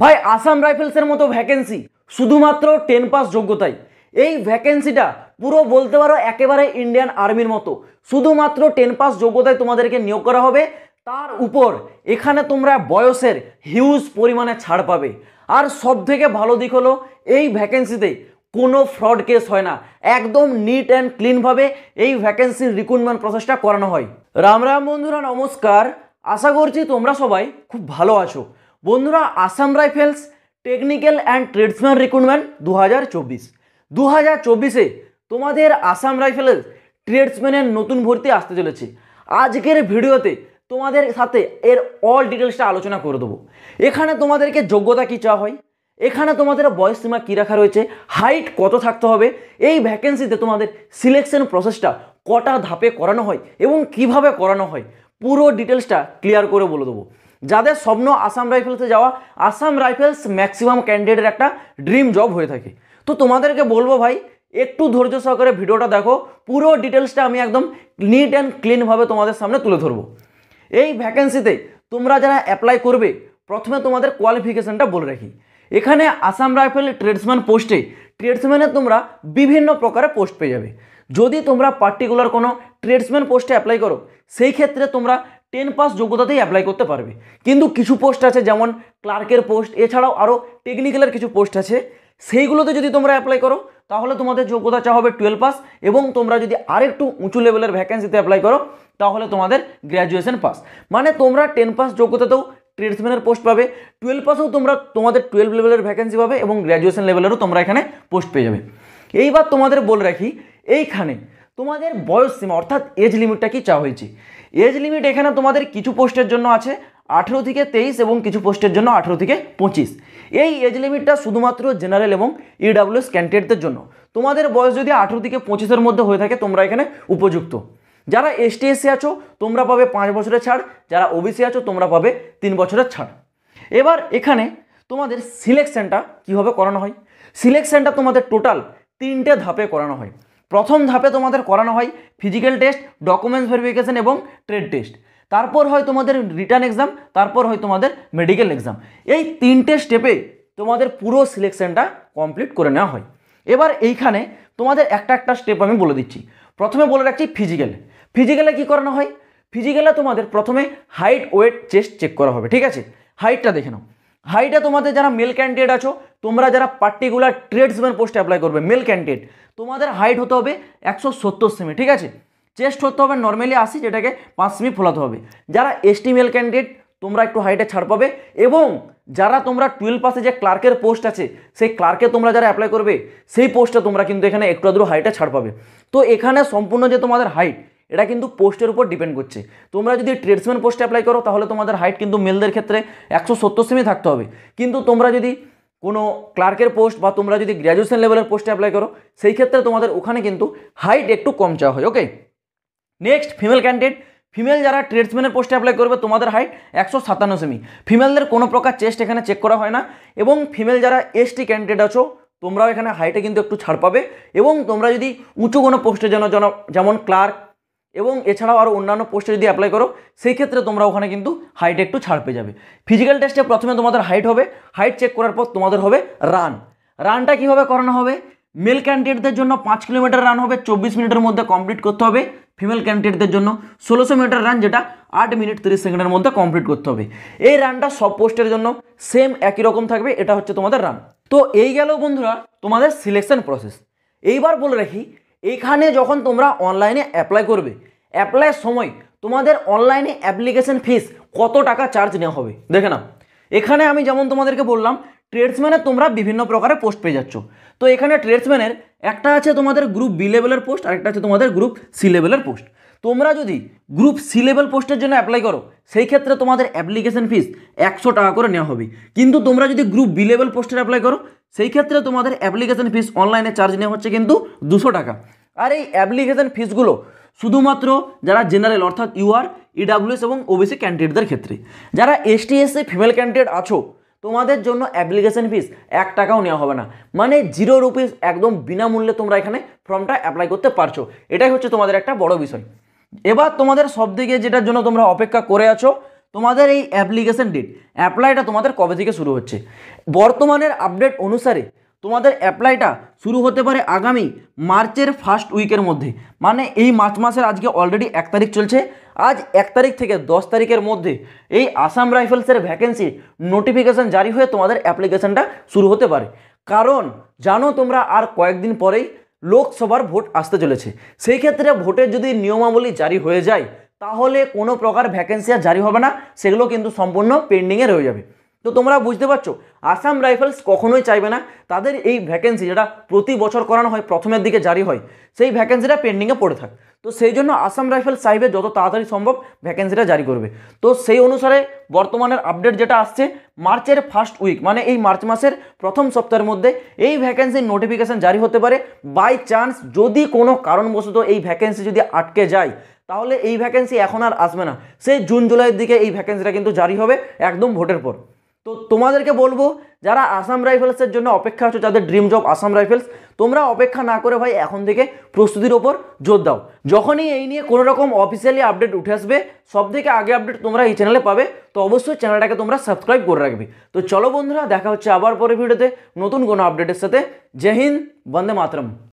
ভাই আসাম রাইফেলসের মতো ভ্যাকেন্সি শুধুমাত্র 10 পাস যোগ্যতায়। এই ভ্যাকেন্সিটা পুরো বলতে পারো একেবারে ইন্ডিয়ান আর্মির মতো, শুধুমাত্র 10 পাস যোগ্যতায় তোমাদেরকে নিয়োগ করা হবে। তার উপর এখানে তোমরা বয়সের হিউজ পরিমাণে ছাড় পাবে। আর সব থেকে ভালো দিক হলো এই ভ্যাকেন্সিতে কোনো ফ্রড কেস হয় না, একদম নিট অ্যান্ড ক্লিনভাবে এই ভ্যাকেন্সির রিক্রুটমেন্ট প্রসেসটা করানো হয়। রাম রাম বন্ধুরা, নমস্কার। আশা করছি তোমরা সবাই খুব ভালো আছো। বন্ধুরা, Assam rifles technical and tradesman recruitment 2024 তোমাদের আসাম রাইফেলস ট্রেডসম্যানের নতুন ভর্তি আসতে চলেছে। আজকের ভিডিওতে তোমাদের সাথে এর অল ডিটেলসটা আলোচনা করে দেবো। এখানে তোমাদেরকে যোগ্যতা কী চাওয়া হয়, এখানে তোমাদের বয়স সীমা কী রাখা রয়েছে, হাইট কত থাকতে হবে, এই ভ্যাকেন্সিতে তোমাদের সিলেকশন প্রসেসটা কটা ধাপে করানো হয় এবং কিভাবে করানো হয়, পুরো ডিটেলসটা ক্লিয়ার করে বলে দেবো। যাদের স্বপ্ন আসাম রাইফেলসে যাওয়া, আসাম রাইফেলস ম্যাক্সিমাম ক্যান্ডিডেটের একটা ড্রিম জব হয়ে থাকে। তো তোমাদেরকে বলবো ভাই, একটু ধৈর্য সহকারে ভিডিওটা দেখো, পুরো ডিটেলসটা আমি একদম নিট অ্যান্ড ক্লিনভাবে তোমাদের সামনে তুলে ধরবো। এই ভ্যাকেন্সিতে তোমরা যারা অ্যাপ্লাই করবে, প্রথমে তোমাদের কোয়ালিফিকেশানটা বলে রাখি। এখানে আসাম রাইফেল ট্রেডসম্যান পোস্টে ট্রেডসম্যানে তোমরা বিভিন্ন প্রকারের পোস্ট পেয়ে যাবে। যদি তোমরা পার্টিকুলার কোনো ট্রেডসম্যান পোস্টে অ্যাপ্লাই করো, সেই ক্ষেত্রে তোমরা 10 পাস যোগ্যতাতেই অ্যাপ্লাই করতে পারবে। কিন্তু কিছু পোস্ট আছে যেমন ক্লার্কের পোস্ট, এছাড়াও আরও টেকনিক্যালের কিছু পোস্ট আছে, সেইগুলোতে যদি তোমরা অ্যাপ্লাই করো তাহলে তোমাদের যোগ্যতা চাওয়া হবে 12 পাস। এবং তোমরা যদি আরেকটু উঁচু লেভেলের ভ্যাকেন্সিতে অ্যাপ্লাই করো তাহলে তোমাদের গ্র্যাজুয়েশন পাস। মানে তোমরা 10 পাস যোগ্যতাতেও ট্রেডসম্যানের পোস্ট পাবে, 12 পাসেও তোমরা তোমাদের 12 লেভেলের ভ্যাকেন্সি পাবে এবং গ্র্যাজুয়েশন লেভেলেরও তোমরা এখানে পোস্ট পেয়ে যাবে। এইবার তোমাদের বলে রাখি, এইখানে তোমাদের বয়স সীমা অর্থাৎ এজ লিমিটটা কি চাওয়া হয়েছে। এজ লিমিট এখানে তোমাদের কিছু পোস্টের জন্য আছে 18 থেকে 23 এবং কিছু পোস্টের জন্য 18 থেকে 25। এই এজ লিমিটটা শুধুমাত্র জেনারেল এবং ইডাব্লিউএস ক্যান্ডিডেটদের জন্য। তোমাদের বয়স যদি 18 থেকে 25-এর মধ্যে হয়ে থাকে তোমরা এখানে উপযুক্ত। যারা এসটি এসসি আছো তোমরা পাবে 5 বছরের ছাড়, যারা ওবিসি আছো তোমরা পাবে 3 বছরের ছাড়। এবার এখানে তোমাদের সিলেকশনটা কীভাবে করানো হয়। সিলেকশনটা তোমাদের টোটাল 3টে ধাপে করানো হয়। প্রথম ধাপে তোমাদের করানো হয় ফিজিক্যাল টেস্ট, ডকুমেন্টস ভেরিফিকেশন এবং ট্রেড টেস্ট। তারপর হয় তোমাদের রিটার্ন এক্সাম, তারপর হয় তোমাদের মেডিকেল এক্সাম। এই 3টে স্টেপে তোমাদের পুরো সিলেকশনটা কমপ্লিট করে নেওয়া হয়। এবার এইখানে তোমাদের একটা একটা স্টেপ আমি বলে দিচ্ছি। প্রথমে বলে রাখছি ফিজিক্যালে কী করানো হয়। ফিজিক্যালে তোমাদের প্রথমে হাইট, ওয়েট, চেস্ট চেক করা হবে। ঠিক আছে, হাইটটা দেখে নাও। হাইটে তোমাদের যারা মেল ক্যান্ডিডেট আছো, তোমরা যারা পার্টিকুলার ট্রেডসম্যান পোস্টে অ্যাপ্লাই করবে মেল ক্যান্ডিডেট, তোমাদের হাইট হতে হবে 170 সেমি। ঠিক আছে, চেস্ট হতে হবে নর্মালি 80, যেটাকে 5 সেমি ফোলাতে হবে। যারা এসটি মেল ক্যান্ডিডেট তোমরা একটু হাইটে ছাড় পাবে। এবং যারা তোমরা 12 পাসে যে ক্লার্কের পোস্ট আছে, সেই ক্লার্কে তোমরা যারা অ্যাপ্লাই করবে সেই পোস্টে তোমরা কিন্তু এখানে একটু আধটু হাইটে ছাড় পাবে। তো এখানে সম্পূর্ণ যে তোমাদের হাইট, এটা কিন্তু পোস্টের উপর ডিপেন্ড করছে। তোমরা যদি ট্রেডসম্যান পোস্টে অ্যাপ্লাই করো তাহলে তোমাদের হাইট কিন্তু মেলদের ক্ষেত্রে 170 সেমি থাকতে হবে। কিন্তু তোমরা যদি কোনো ক্লার্কের পোস্ট বা তোমরা যদি গ্র্যাজুয়েশন লেভেলের পোস্টে অ্যাপ্লাই করো, সেই ক্ষেত্রে তোমাদের ওখানে কিন্তু হাইট একটু কম চাওয়া হয়। ওকে, নেক্সট ফিমেল ক্যান্ডিডেট। ফিমেল যারা ট্রেডসম্যানের পোস্টে অ্যাপ্লাই করবে তোমাদের হাইট 157 সেমি। ফিমেলদের কোনো প্রকার চেস্ট এখানে চেক করা হয় না। এবং ফিমেল যারা এসটি ক্যান্ডিডেট আছো তোমরাও এখানে হাইটে কিন্তু একটু ছাড় পাবে। এবং তোমরা যদি উঁচু কোনো পোস্টের জন্য যেমন ক্লার্ক এবং এছাড়াও আরও অন্যান্য পোস্টে যদি অ্যাপ্লাই করো, সেই ক্ষেত্রে তোমরা ওখানে কিন্তু হাইটে একটু ছাড় পেয়ে যাবে। ফিজিক্যাল টেস্টে প্রথমে তোমাদের হাইট হবে, হাইট চেক করার পর তোমাদের হবে রানটা কীভাবে করানো হবে। মেল ক্যান্ডিডেটদের জন্য 5 কিলোমিটার রান হবে, 24 মিনিটের মধ্যে কমপ্লিট করতে হবে। ফিমেল ক্যান্ডিডেটদের জন্য 1600 মিটার রান, যেটা 8 মিনিট 30 সেকেন্ডের মধ্যে কমপ্লিট করতে হবে। এই রানটা সব পোস্টের জন্য সেম একই রকম থাকবে। এটা হচ্ছে তোমাদের রান। তো এই গেল বন্ধুরা তোমাদের সিলেকশন প্রসেস। এইবার বলে রাখি, এইখানে যখন তোমরা অনলাইনে অ্যাপ্লাই করবে, অ্যাপ্লাইয়ের সময় তোমাদের অনলাইনে অ্যাপ্লিকেশন ফিস কত টাকা চার্জ নেওয়া হবে দেখে নাও। এখানে আমি যেমন তোমাদেরকে বললাম, ট্রেডসম্যানের তোমরা বিভিন্ন প্রকারের পোস্ট পেয়ে যাচ্ছ। তো এখানে ট্রেডসম্যানের একটা আছে তোমাদের গ্রুপ বি লেভেলের পোস্ট, আরেকটা আছে তোমাদের গ্রুপ সি লেভেলের পোস্ট। তোমরা যদি গ্রুপ সি লেভেল পোস্টের জন্য অ্যাপ্লাই করো, সেই ক্ষেত্রে তোমাদের অ্যাপ্লিকেশন ফিস 100 টাকা করে নেওয়া হবে। কিন্তু তোমরা যদি গ্রুপ বি লেভেল পোস্টের অ্যাপ্লাই করো, সেই ক্ষেত্রে তোমাদের অ্যাপ্লিকেশন ফিস অনলাইনে চার্জ নেওয়া হচ্ছে কিন্তু 200 টাকা। আর এই অ্যাপ্লিকেশন ফিসগুলো শুধুমাত্র যারা জেনারেল অর্থাৎ ইউআর, ইডাব্লিউএস এবং ওবিসি ক্যান্ডিডেটদের ক্ষেত্রে। যারা এসটি এসসি ফিমেল ক্যান্ডিডেট আছো তোমাদের জন্য অ্যাপ্লিকেশন ফিস 1 টাকাও নেওয়া হবে না। মানে 0 রুপিস, একদম বিনামূল্যে তোমরা এখানে ফর্মটা অ্যাপ্লাই করতে পারছো। এটাই হচ্ছে তোমাদের একটা বড় বিষয়। এবার তোমাদের সবদিকে যেটার জন্য তোমরা অপেক্ষা করে আছো, তোমাদের এই অ্যাপ্লিকেশন ডেট অ্যাপ্লাইটা তোমাদের কবে থেকে শুরু হচ্ছে। বর্তমানের আপডেট অনুসারে তোমাদের অ্যাপ্লাইটা শুরু হতে পারে আগামী মার্চের ফার্স্ট উইকের মধ্যে, মানে এই মার্চ মাসের আজকে অলরেডি 1 তারিখ চলছে, আজ 1 তারিখ থেকে 10 তারিখের মধ্যে এই আসাম রাইফেলসের ভ্যাকেন্সি নোটিফিকেশান জারি হয়ে তোমাদের অ্যাপ্লিকেশনটা শুরু হতে পারে। কারণ জানো তোমরা আর কয়েকদিন পরেই লোকসভার ভোট আসতে চলেছে, সেই ক্ষেত্রে ভোটের যদি নিয়মাবলী জারি হয়ে যায় তাহলে কোনো প্রকার ভ্যাকেন্সি আর জারি হবে না, সেগুলো কিন্তু সম্পূর্ণ পেন্ডিংয়ে রয়ে যাবে। তো তোমরা বুঝতে পারছো আসাম রাইফেলস কখনোই চাইবে না তাদের এই ভ্যাকেন্সি যেটা প্রতি বছর করানো হয় প্রথমের দিকে জারি হয় সেই ভ্যাকেন্সিটা পেন্ডিংয়ে পড়ে থাক। তো সেই জন্য আসাম রাইফেলস চাইবে যত তাড়াতাড়ি সম্ভব ভ্যাকেন্সিটা জারি করবে। তো সেই অনুসারে বর্তমানের আপডেট যেটা আসছে মার্চের ফার্স্ট উইক মানে এই মার্চ মাসের প্রথম সপ্তাহের মধ্যে এই ভ্যাকেন্সির নোটিফিকেশান জারি হতে পারে। বাই চান্স যদি কোনো কারণবশত এই ভ্যাকেন্সি যদি আটকে যায় তাহলে এই ভ্যাকেন্সি এখন আর আসবে না, সেই জুন জুলাইয়ের দিকে এই ভ্যাকেন্সিটা কিন্তু জারি হবে একদম ভোটের পর। তো তোমাদেরকে বলবো যারা আসাম রাইফেলসের জন্য অপেক্ষা আছো, যাদের ড্রিম জব আসাম রাইফেলস, তোমরা অপেক্ষা না করে ভাই এখন থেকে প্রস্তুতির ওপর জোর দাও। যখনই এই নিয়ে কোনো রকম অফিসিয়ালি আপডেট উঠে আসবে সব থেকে আগে আপডেট তোমরা এই চ্যানেলে পাবে, তো অবশ্যই চ্যানেলটাকে তোমরা সাবস্ক্রাইব করে রাখবে। তো চলো বন্ধুরা, দেখা হচ্ছে আবার পরে ভিডিওতে নতুন কোনো আপডেটের সাথে। জয় হিন্দ, বন্দে মাতরম।